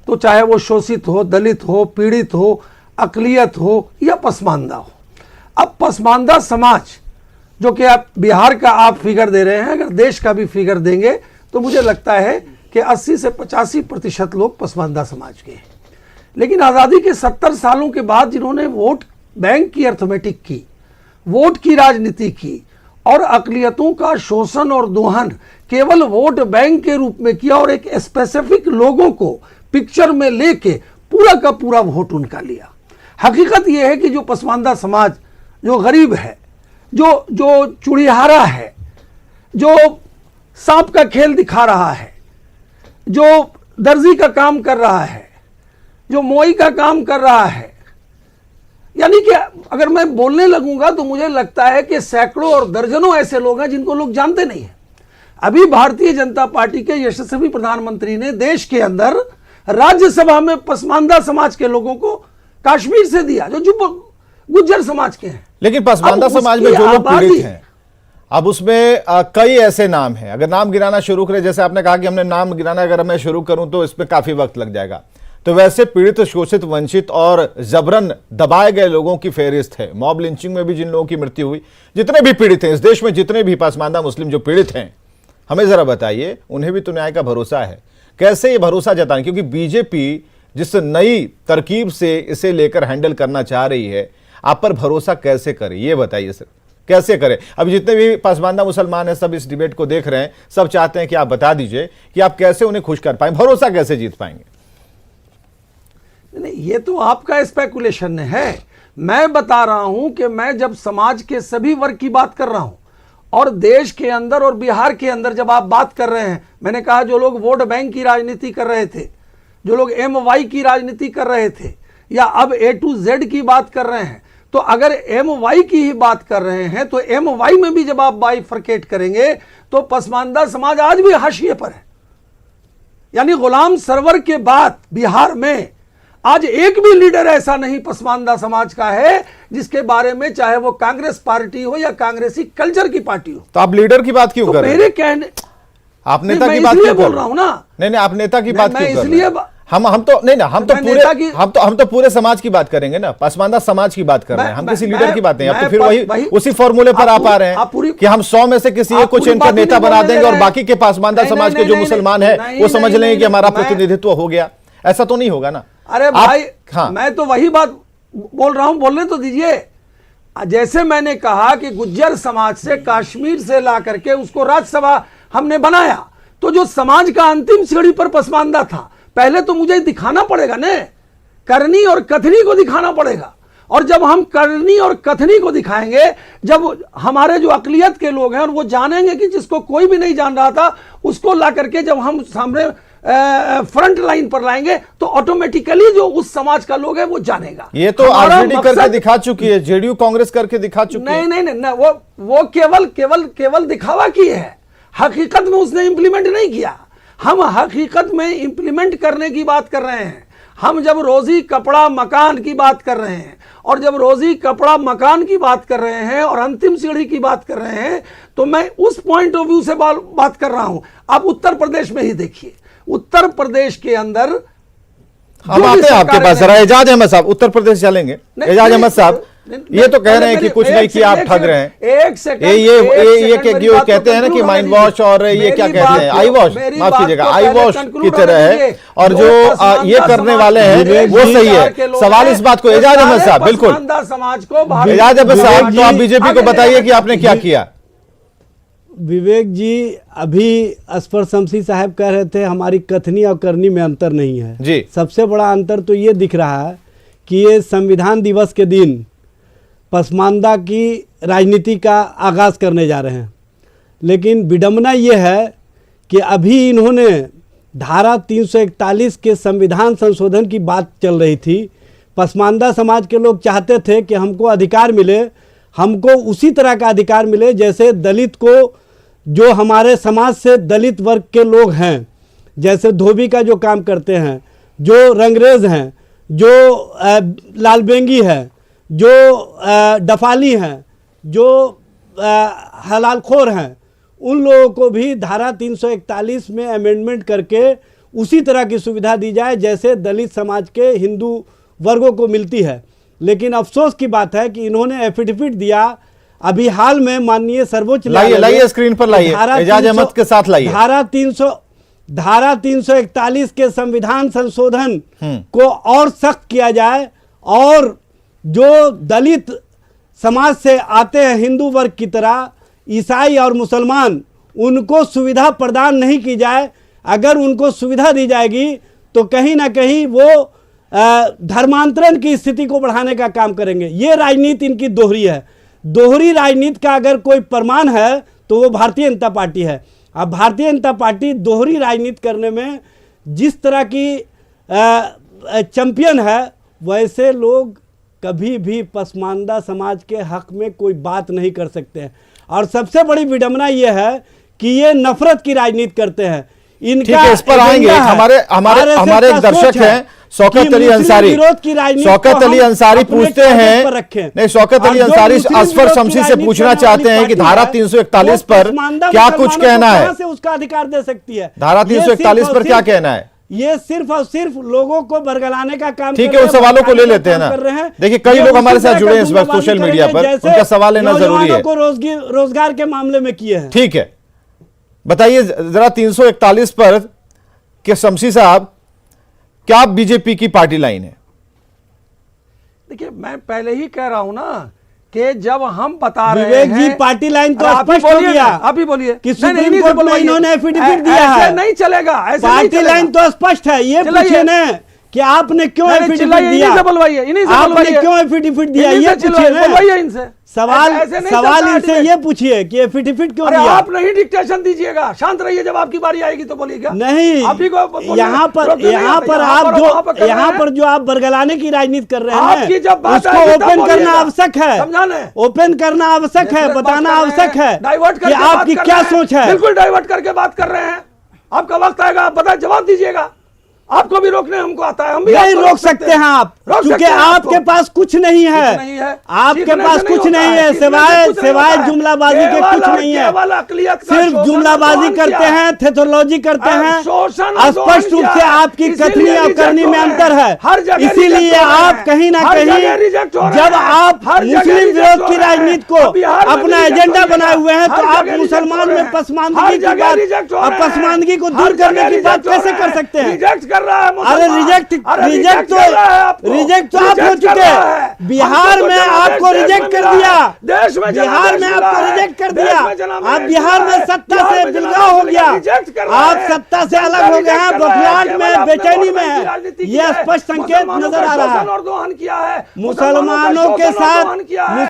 तो चाहे वो शोषित हो, दलित हो, पीड़ित हो, अकलियत हो या पसमानदा हो। अब पसमानदा समाज जो कि आप बिहार का आप फिगर दे रहे हैं, अगर देश का भी फिगर देंगे तो मुझे लगता है कि 80 से 85% लोग पसमानदा समाज के हैं। लेकिन आज़ादी के 70 सालों के बाद जिन्होंने वोट बैंक की अर्थमेटिक की, वोट की राजनीति की और अकलियतों का शोषण और दोहन केवल वोट बैंक के रूप में किया और एक स्पेसिफिक लोगों को पिक्चर में लेके पूरा का पूरा वोट उनका लिया। हकीकत यह है कि जो पसमानदा समाज, जो गरीब है, जो चुड़िहारा है, जो सांप का खेल दिखा रहा है, जो दर्जी का काम कर रहा है, जो मोई का काम कर रहा है, यानी कि अगर मैं बोलने लगूंगा तो मुझे लगता है कि सैकड़ों और दर्जनों ऐसे लोग हैं जिनको लोग जानते नहीं हैं। अभी भारतीय जनता पार्टी के यशस्वी प्रधानमंत्री ने देश के अंदर राज्यसभा में पसमानदा समाज के लोगों को कश्मीर से दिया, जो गुज्जर समाज के हैं। लेकिन पसमानदा समाज में जो लोग पीड़ित हैं, अब उसमें कई ऐसे नाम हैं। अगर नाम गिनाना शुरू करें, जैसे आपने कहा कि हमने नाम गिनाना अगर मैं शुरू करूं तो इसमें काफी वक्त लग जाएगा, तो वैसे पीड़ित, शोषित, वंचित और जबरन दबाए गए लोगों की फेहरिस्त है। मॉब लिंचिंग में भी जिन लोगों की मृत्यु हुई, जितने भी पीड़ित हैं इस देश में, जितने भी पसमानदा मुस्लिम जो पीड़ित हैं, हमें जरा बताइए, उन्हें भी तो न्याय का भरोसा है। कैसे ये भरोसा जताएं? क्योंकि बीजेपी जिस नई तरकीब से इसे लेकर हैंडल करना चाह रही है, आप पर भरोसा कैसे करें, ये बताइए सर, कैसे करें? अब जितने भी पसमानदा मुसलमान हैं सब इस डिबेट को देख रहे हैं, सब चाहते हैं कि आप बता दीजिए कि आप कैसे उन्हें खुश कर पाएं, भरोसा कैसे जीत पाएंगे? नहीं, ये तो आपका स्पेकुलेशन है। मैं बता रहा हूं कि मैं जब समाज के सभी वर्ग की बात कर रहा हूं और देश के अंदर और बिहार के अंदर जब आप बात कर रहे हैं, मैंने कहा जो लोग वोट बैंक की राजनीति कर रहे थे, जो लोग MY की राजनीति कर रहे थे या अब A to Z की बात कर रहे हैं, तो अगर MY की ही बात कर रहे हैं तो MY में भी जब आप बाइफरकेट करेंगे तो पसमानदा समाज आज भी हाशिए पर है। यानी गुलाम सरवर के बाद बिहार में आज एक भी लीडर ऐसा नहीं पसमानदा समाज का है जिसके बारे में, चाहे वो कांग्रेस पार्टी हो या कांग्रेसी कल्चर की पार्टी हो। तो आप लीडर की बात क्यों कर रहे हैं? मेरे कहने, आप नेता की बात क्यों बोल रहा हूं ना। नहीं, आप नेता की बात क्यों कर रहे हैं? हम तो पूरे समाज की बात करेंगे ना, पसमानदा समाज की बात कर रहे हैं हम, किसी लीडर की बात नहीं। अब तो फिर वही उसी फॉर्मूले पर आप आ रहे हैं कि हम 100 में से किसी एक को चुन कर नेता बना देंगे और बाकी के पसमानदा समाज के जो मुसलमान है वो समझ लेंगे कि हमारा प्रतिनिधित्व हो गया। ऐसा तो नहीं होगा ना। अरे भाई, हाँ, मैं तो वही बात बोल रहा हूं, बोलने तो दीजिए। जैसे मैंने कहा कि गुज्जर समाज से कश्मीर से ला करके उसको राज्यसभा हमने बनाया, तो जो समाज का अंतिम सीढ़ी पर पसमानदा था, पहले तो मुझे दिखाना पड़ेगा ने, करनी और कथनी को दिखाना पड़ेगा। और जब हम करनी और कथनी को दिखाएंगे, जब हमारे जो अकलियत के लोग हैं और वो जानेंगे कि जिसको कोई भी नहीं जान रहा था, उसको ला करके जब हम सामने फ्रंट लाइन पर लाएंगे तो ऑटोमेटिकली जो उस समाज का लोग है वो जानेगा। ये तो आरजेडी करके दिखा चुकी है, जेडीयू कांग्रेस करके दिखा चुकी है। नहीं, वो केवल दिखावा की है, हकीकत में उसने इंप्लीमेंट नहीं किया। हम हकीकत में इंप्लीमेंट करने की बात कर रहे हैं। हम जब रोजी कपड़ा मकान की बात कर रहे हैं और जब रोजी कपड़ा मकान की बात कर रहे हैं और अंतिम सीढ़ी की बात कर रहे हैं, तो मैं उस पॉइंट ऑफ व्यू से बात कर रहा हूं। आप उत्तर प्रदेश में ही देखिए, उत्तर प्रदेश के अंदर हम आते हैं आपके पास, जरा एजाज अहमद साहब उत्तर प्रदेश चलेंगे। एजाज अहमद साहब ये तो कह रहे हैं कि कुछ नहीं किया, आप ठग रहे हैं। एक सेकंड, ये कहते हैं ना कि माइंड वॉश और ये क्या कहते हैं, आई वॉश, माफ कीजिएगा, आई वॉश की तरह है। और जो ये करने वाले हैं वो सही है। सवाल इस बात को, एजाज अहमद साहब, बिल्कुल समाज को, एजाज अहमद साहब, तो आप बीजेपी को बताइए कि आपने क्या किया। विवेक जी, अभी असफर शमसी साहब कह रहे थे हमारी कथनी और करनी में अंतर नहीं है जी। सबसे बड़ा अंतर तो ये दिख रहा है कि ये संविधान दिवस के दिन पसमानदा की राजनीति का आगाज़ करने जा रहे हैं। लेकिन विडंबना ये है कि अभी इन्होंने धारा 341 के संविधान संशोधन की बात चल रही थी। पसमानदा समाज के लोग चाहते थे कि हमको अधिकार मिले, हमको उसी तरह का अधिकार मिले जैसे दलित को, जो हमारे समाज से दलित वर्ग के लोग हैं, जैसे धोबी का जो काम करते हैं, जो रंगरेज हैं, जो लालबेंगी है, जो डफाली हैं, जो हलालखोर हैं, उन लोगों को भी धारा 341 में अमेंडमेंट करके उसी तरह की सुविधा दी जाए जैसे दलित समाज के हिंदू वर्गों को मिलती है। लेकिन अफसोस की बात है कि इन्होंने एफिडेविट दिया अभी हाल में माननीय सर्वोच्च लाइए स्क्रीन पर लाइए, एजाज अहमद के साथ लाइए। धारा 341 के संविधान संशोधन को और सख्त किया जाए और जो दलित समाज से आते हैं हिंदू वर्ग की तरह ईसाई और मुसलमान, उनको सुविधा प्रदान नहीं की जाए। अगर उनको सुविधा दी जाएगी तो कहीं ना कहीं वो धर्मांतरण की स्थिति को बढ़ाने का काम करेंगे। ये राजनीति इनकी दोहरी है। दोहरी राजनीति का अगर कोई प्रमाण है तो वो भारतीय जनता पार्टी है। अब भारतीय जनता पार्टी दोहरी राजनीति करने में जिस तरह की चैंपियन है, वैसे लोग कभी भी पसमानदा समाज के हक में कोई बात नहीं कर सकते हैं। और सबसे बड़ी विडंबना ये है कि ये नफरत की राजनीति करते हैं। इनका इस पर आएंगे। हमारे एक दर्शक हैं शौकत अली अंसारी। शौकत अली अंसारी पूछते हैं, नहीं शौकत अली अंसारी असफर शमशी से पूछना चाहते हैं कि धारा 341 पर क्या कुछ कहना है, उसका अधिकार दे सकती है। धारा 341 पर क्या कहना है? ये सिर्फ और सिर्फ लोगों को बरगलाने का काम। ठीक है, उन सवालों को ले लेते हैं ना। देखिए कई लोग हमारे साथ जुड़े हैं इस वक्त सोशल मीडिया पर, उनका सवाल लेना जरूरी है। को रोजगार के मामले में किए हैं। ठीक है, बताइए जरा 341 पर के शमशी साहब, क्या बीजेपी की पार्टी लाइन है? देखिए मैं पहले ही कह रहा हूं ना कि जब हम बता रहे विवेक हैं जी, पार्टी लाइन तो स्पष्ट हो गया। अभी बोलिए कि सुप्रीम कोर्ट में इन्होंने एफिडेविट दिया है। नहीं चलेगा, ऐसे पार्टी लाइन तो स्पष्ट है। ये पूछिए ना कि आपने क्यों एफिडेविट दिया, आपने क्यों एफिडेविट दिया, ये पूछिए इनसे। सवाल इनसे ये पूछिए कि एफिडेविट क्यों दिया। आप नहीं डिक्टेशन दीजिएगा, शांत रहिए, जब आपकी बारी आएगी तो बोलिएगा। नहीं, यहाँ पर जो आप बरगलाने की राजनीति कर रहे हैं उसको ओपन करना आवश्यक है, ओपन करना आवश्यक है, बताना आवश्यक है कि आपकी क्या सोच है। बिल्कुल डाइवर्ट करके बात कर रहे हैं। आपका वक्त आएगा, आप बताए, जवाब दीजिएगा। आपको भी रोकने हमको आता है, हम भी नहीं रोक सकते हैं आप, क्योंकि आपके पास कुछ नहीं है, आपके पास कुछ नहीं है सिवाय जुमलाबाजी के कुछ नहीं है। सिर्फ जुमलाबाजी करते हैं, थेथोलॉजी करते हैं। स्पष्ट रूप से आपकी कथनी और करनी में अंतर है। इसीलिए आप कहीं ना कहीं जब आप मुस्लिम विरोध की राजनीति को अपना एजेंडा बनाए हुए हैं तो आप मुसलमान में पसमानदगी की बात और पसमानदगी को दूर करने की बात कैसे कर सकते हैं? अरे रिजेक्ट तो आप हो चुके हैं। बिहार में आपको रिजेक्ट कर दिया, बिहार में आपको रिजेक्ट कर दिया। आप बिहार में सत्ता से बिलगाव हो गया, आप सत्ता से अलग हो गए हैं, बखलाहट में, बेचैनी में है। यह स्पष्ट संकेत नजर आ रहा है। मुसलमानों के साथ